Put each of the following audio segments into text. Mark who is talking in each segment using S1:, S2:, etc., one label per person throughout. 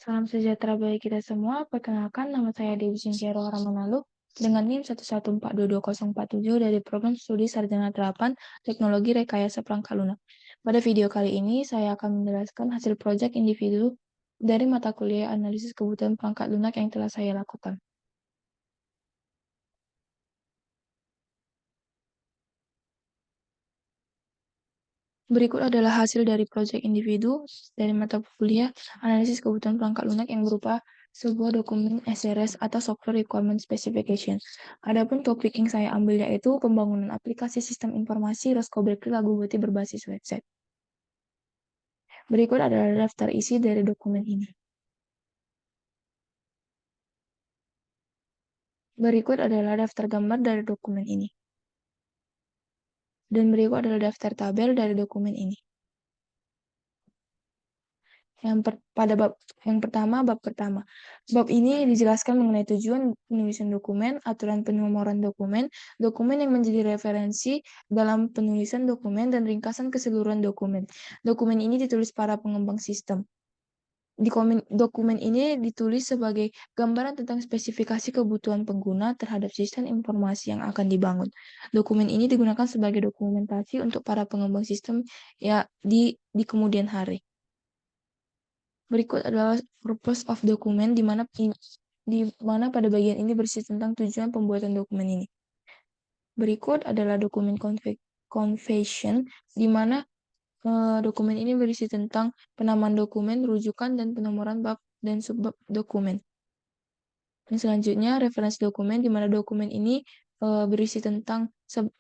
S1: Salam sejahtera bagi kita semua. Perkenalkan, nama saya Dewi Sincero Ramanalu dengan NIM 114224047 dari Program Studi Sarjana Terapan Teknologi Rekayasa Perangkat Lunak. Pada video kali ini, saya akan menjelaskan hasil proyek individu dari mata kuliah analisis kebutuhan perangkat lunak yang telah saya lakukan. Berikut adalah hasil dari proyek individu dari mata kuliah analisis kebutuhan perangkat lunak yang berupa sebuah dokumen SRS atau Software Requirement Specification. Adapun topik yang saya ambil yaitu pembangunan aplikasi sistem informasi Roscoe Lagu Boti berbasis website. Berikut adalah daftar isi dari dokumen ini. Berikut adalah daftar gambar dari dokumen ini. Dan berikut adalah daftar tabel dari dokumen ini. Pada bab yang pertama, bab pertama. Bab ini dijelaskan mengenai tujuan penulisan dokumen, aturan penomoran dokumen, dokumen yang menjadi referensi dalam penulisan dokumen, dan ringkasan keseluruhan dokumen. Dokumen ini ditulis para pengembang sistem. Dokumen ini ditulis sebagai gambaran tentang spesifikasi kebutuhan pengguna terhadap sistem informasi yang akan dibangun. Dokumen ini digunakan sebagai dokumentasi untuk para pengembang sistem ya di kemudian hari. Berikut adalah purpose of document, di mana pada bagian ini berisi tentang tujuan pembuatan dokumen ini. Berikut adalah dokumen confession, di mana dokumen ini berisi tentang penamaan dokumen, rujukan, dan penomoran bab dan subbab dokumen. Dan selanjutnya, referensi dokumen, di mana dokumen ini berisi tentang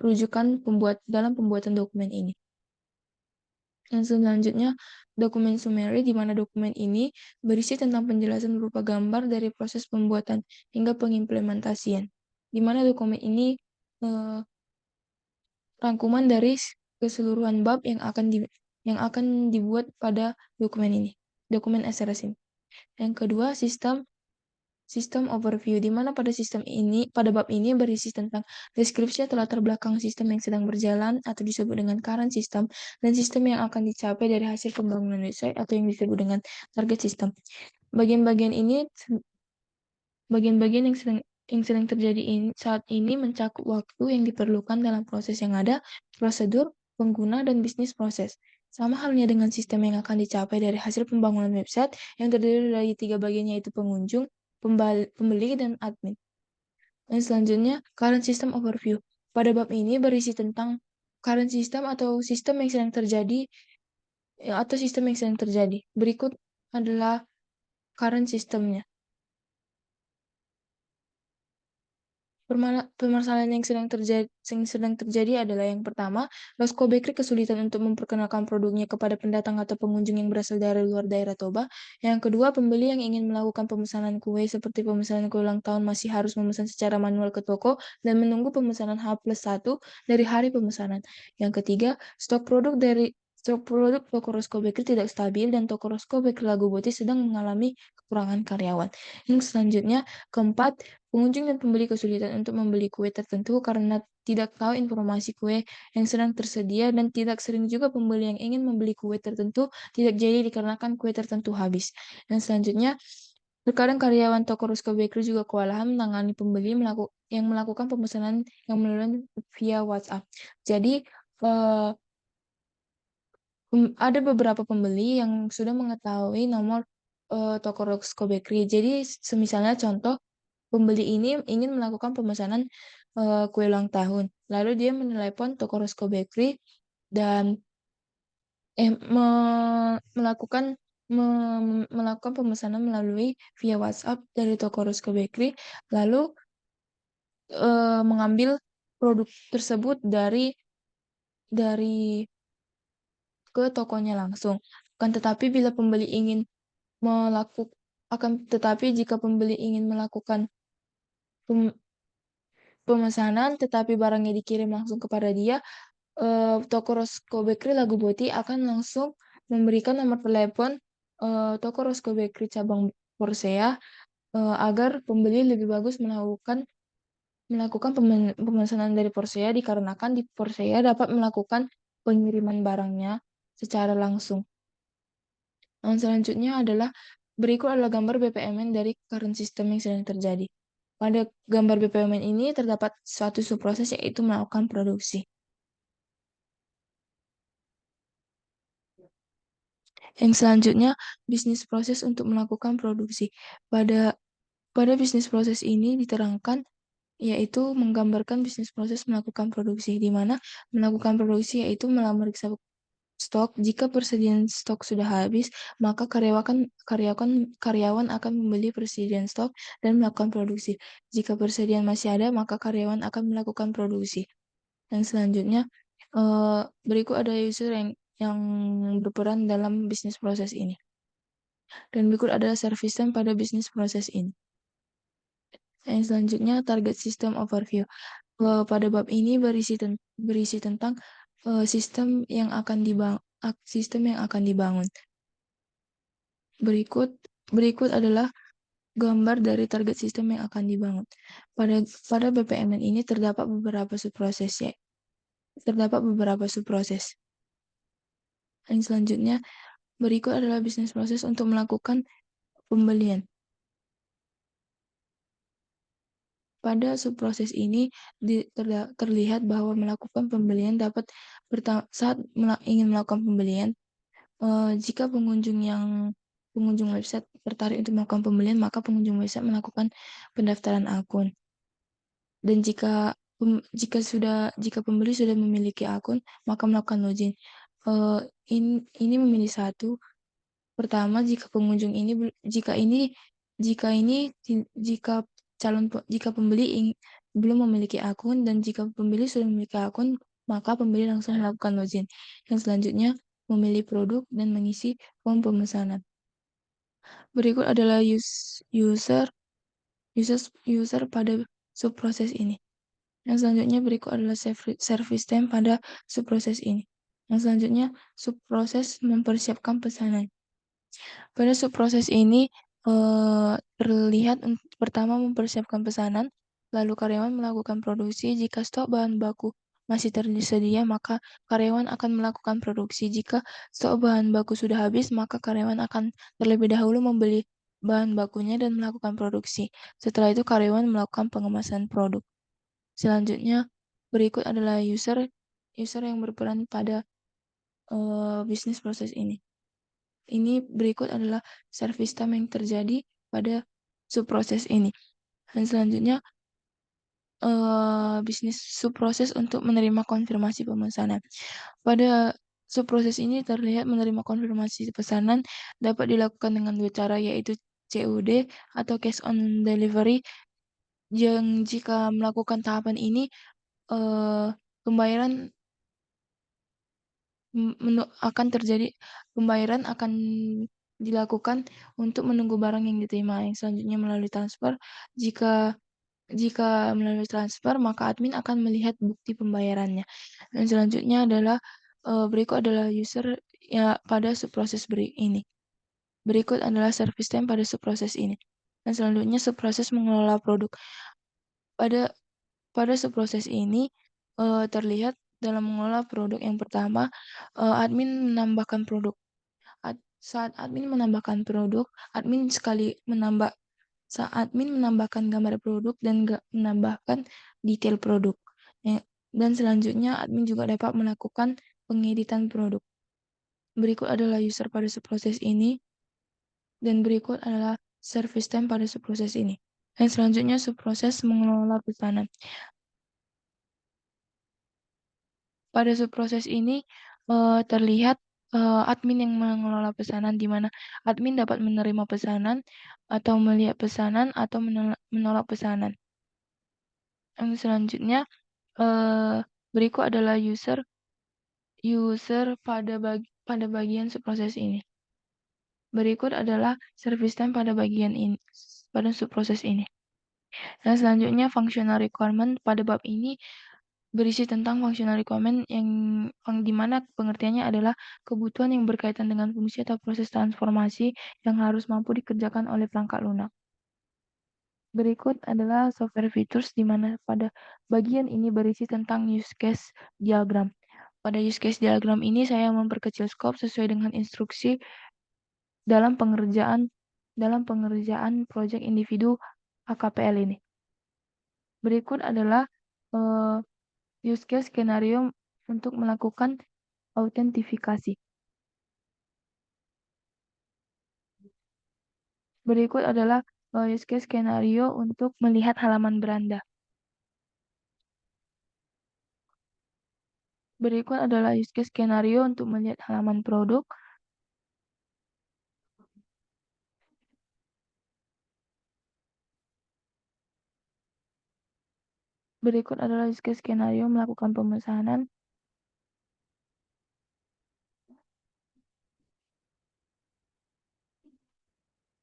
S1: rujukan dalam pembuatan dokumen ini. Yang selanjutnya, dokumen summary, di mana dokumen ini berisi tentang penjelasan berupa gambar dari proses pembuatan hingga pengimplementasian. Di mana dokumen ini rangkuman dari keseluruhan bab yang akan dibuat pada dokumen ini, dokumen SRS ini. Yang kedua, sistem overview, di mana pada bab ini berisi tentang deskripsi atau latar belakang sistem yang sedang berjalan atau disebut dengan current system, dan sistem yang akan dicapai dari hasil pembangunan website atau yang disebut dengan target system. Bagian-bagian yang sedang terjadi saat ini mencakup waktu yang diperlukan dalam proses yang ada, prosedur, pengguna, dan bisnis proses. Sama halnya dengan sistem yang akan dicapai dari hasil pembangunan website yang terdiri dari 3 bagian, yaitu pengunjung, pembeli, dan admin. Dan selanjutnya, current system overview. Pada bab ini berisi tentang current system atau sistem yang sedang terjadi Berikut adalah current systemnya. Permasalahan yang sedang terjadi adalah yang pertama, Roscoe Bakery kesulitan untuk memperkenalkan produknya kepada pendatang atau pengunjung yang berasal dari luar daerah Toba. Yang kedua, pembeli yang ingin melakukan pemesanan kue seperti pemesanan kue ulang tahun masih harus memesan secara manual ke toko dan menunggu pemesanan H+1 dari hari pemesanan. Yang ketiga, stok produk toko Roscoe Bakery tidak stabil dan toko Roscoe Bakery Lagu Boti sedang mengalami kekurangan karyawan. Yang selanjutnya, keempat, pengunjung dan pembeli kesulitan untuk membeli kue tertentu karena tidak tahu informasi kue yang sedang tersedia, dan tidak sering juga pembeli yang ingin membeli kue tertentu tidak jadi dikarenakan kue tertentu habis. Dan selanjutnya, terkadang karyawan toko Roscoe Bakery juga kewalahan menangani pembeli yang melakukan pemesanan yang melalui via WhatsApp. Jadi, ada beberapa pembeli yang sudah mengetahui nomor toko Roscoe Bakery. Jadi, semisalnya contoh, pembeli ini ingin melakukan pemesanan kue ulang tahun. Lalu dia menelepon toko Roscoe Bakery dan melakukan pemesanan melalui via WhatsApp dari toko Roscoe Bakery, lalu mengambil produk tersebut dari ke tokonya langsung. Jika pembeli ingin melakukan pemesanan tetapi barangnya dikirim langsung kepada dia, toko Roscoe Bakery Lagu Boti akan langsung memberikan nomor telepon toko Roscoe Bakery cabang Porsea agar pembeli lebih bagus melakukan pemesanan dari Porsea, dikarenakan di Porsea dapat melakukan pengiriman barangnya secara langsung. Yang selanjutnya adalah Berikut adalah gambar BPMN dari current system yang sedang terjadi. Pada gambar BPMN ini terdapat suatu subproses yaitu melakukan produksi. Yang selanjutnya, bisnis proses untuk melakukan produksi. Pada pada bisnis proses ini diterangkan yaitu menggambarkan bisnis proses melakukan produksi, di mana melakukan produksi yaitu memeriksa stok. Jika persediaan stok sudah habis, maka karyawan akan membeli persediaan stok dan melakukan produksi. Jika persediaan masih ada, maka karyawan akan melakukan produksi. Dan selanjutnya, berikut ada user yang berperan dalam bisnis proses ini. Dan berikut adalah service system pada bisnis proses ini. Yang selanjutnya, target system overview. Pada bab ini berisi tentang sistem yang akan dibangun. Berikut adalah gambar dari target sistem yang akan dibangun. Pada BPMN ini terdapat beberapa subproses ya. Terdapat beberapa subproses. Yang selanjutnya, berikut adalah bisnis proses untuk melakukan pembelian. Pada subproses ini terlihat bahwa melakukan pembelian dapat saat ingin melakukan pembelian, jika pengunjung website tertarik untuk melakukan pembelian, maka pengunjung website melakukan pendaftaran akun. Dan jika pembeli sudah memiliki akun, maka melakukan login. Ini memilih satu. Pertama, jika pembeli belum memiliki akun, dan jika pembeli sudah memiliki akun, maka pembeli langsung melakukan login. Yang selanjutnya, memilih produk dan mengisi form pemesanan. Berikut adalah user pada subproses ini. Yang selanjutnya berikut adalah service time pada subproses ini. Yang selanjutnya subproses mempersiapkan pesanan. Pada subproses ini terlihat pertama mempersiapkan pesanan, lalu karyawan melakukan produksi. Jika stok bahan baku masih tersedia, maka karyawan akan melakukan produksi. Jika stok bahan baku sudah habis, maka karyawan akan terlebih dahulu membeli bahan bakunya dan melakukan produksi. Setelah itu karyawan melakukan pengemasan produk. Selanjutnya, berikut adalah user yang berperan pada bisnis proses ini. Ini berikut adalah service time yang terjadi pada subproses ini. Dan selanjutnya, bisnis subproses untuk menerima konfirmasi pemesanan. Pada subproses ini terlihat menerima konfirmasi pesanan dapat dilakukan dengan dua cara, yaitu COD atau cash on delivery. Yang jika melakukan tahapan ini, pembayaran akan terjadi, pembayaran akan dilakukan untuk menunggu barang yang diterima. Yang selanjutnya melalui transfer. Jika melalui transfer, maka admin akan melihat bukti pembayarannya. Dan selanjutnya adalah berikut adalah user ya pada subproses ini. Berikut adalah service time pada subproses ini. Dan selanjutnya subproses mengelola produk. Pada subproses ini terlihat dalam mengelola produk. Yang pertama, admin menambahkan produk. Saat admin menambahkan produk, saat admin menambahkan gambar produk dan menambahkan detail produk. Dan selanjutnya, admin juga dapat melakukan pengeditan produk. Berikut adalah user pada subproses ini, dan berikut adalah service time pada subproses ini. Dan selanjutnya, subproses mengelola pesanan. Pada subproses ini terlihat admin yang mengelola pesanan, di mana admin dapat menerima pesanan atau melihat pesanan atau menolak pesanan. Yang selanjutnya berikut adalah user pada bagian subproses ini. Berikut adalah service time pada subproses ini. Dan selanjutnya functional requirement. Pada bab ini berisi tentang functional requirement yang dimana pengertiannya adalah kebutuhan yang berkaitan dengan fungsi atau proses transformasi yang harus mampu dikerjakan oleh perangkat lunak. Berikut adalah software features, di mana pada bagian ini berisi tentang use case diagram. Pada use case diagram ini saya memperkecil skop sesuai dengan instruksi dalam pengerjaan dalam pengerjaan proyek individu HKPL ini. Berikut adalah use case skenario untuk melakukan autentifikasi. Berikut adalah use case skenario untuk melihat halaman beranda. Berikut adalah use case skenario untuk melihat halaman produk. Berikut adalah use case skenario melakukan pemesanan.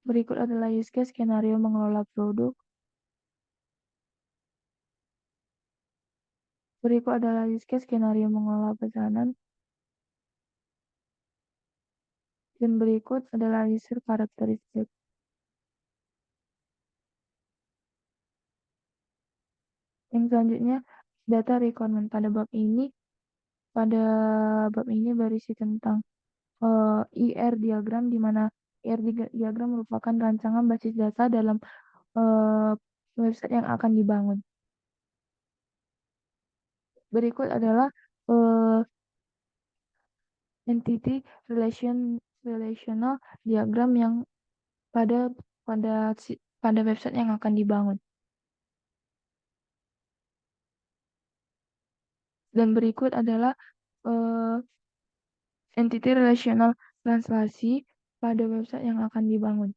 S1: Berikut adalah use case skenario mengelola produk. Berikut adalah use case skenario mengelola pesanan. Dan berikut adalah user karakteristik. Yang selanjutnya, data requirement pada bab ini berisi tentang IR diagram, di mana IR diagram merupakan rancangan basis data dalam website yang akan dibangun. Berikut adalah entity relational diagram yang pada website yang akan dibangun. Dan berikut adalah entity relational translasi pada website yang akan dibangun.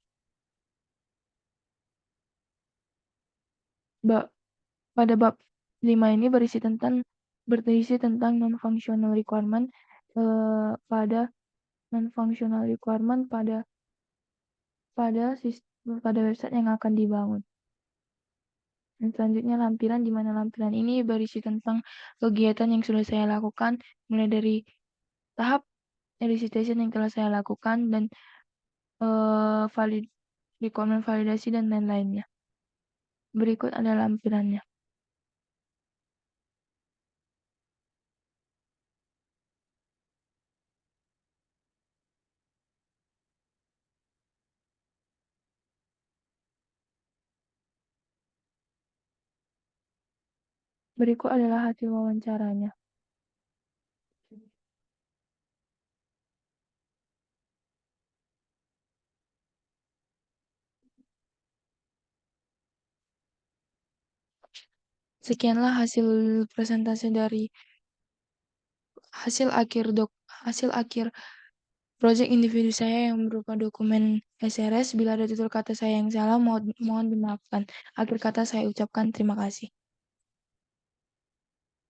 S1: Pada bab 5 ini berisi tentang non-functional requirement pada non-functional requirement pada website yang akan dibangun. Dan selanjutnya lampiran, di mana lampiran ini berisi tentang kegiatan yang sudah saya lakukan, mulai dari tahap elicitation yang telah saya lakukan dan requirement validasi dan lain-lainnya. Berikut adalah lampirannya. Berikut adalah hasil wawancaranya. Sekianlah hasil presentasi dari hasil akhir proyek individu saya yang berupa dokumen SRS. Bila ada tutur kata saya yang salah, mohon dimaafkan. Akhir kata saya ucapkan terima kasih.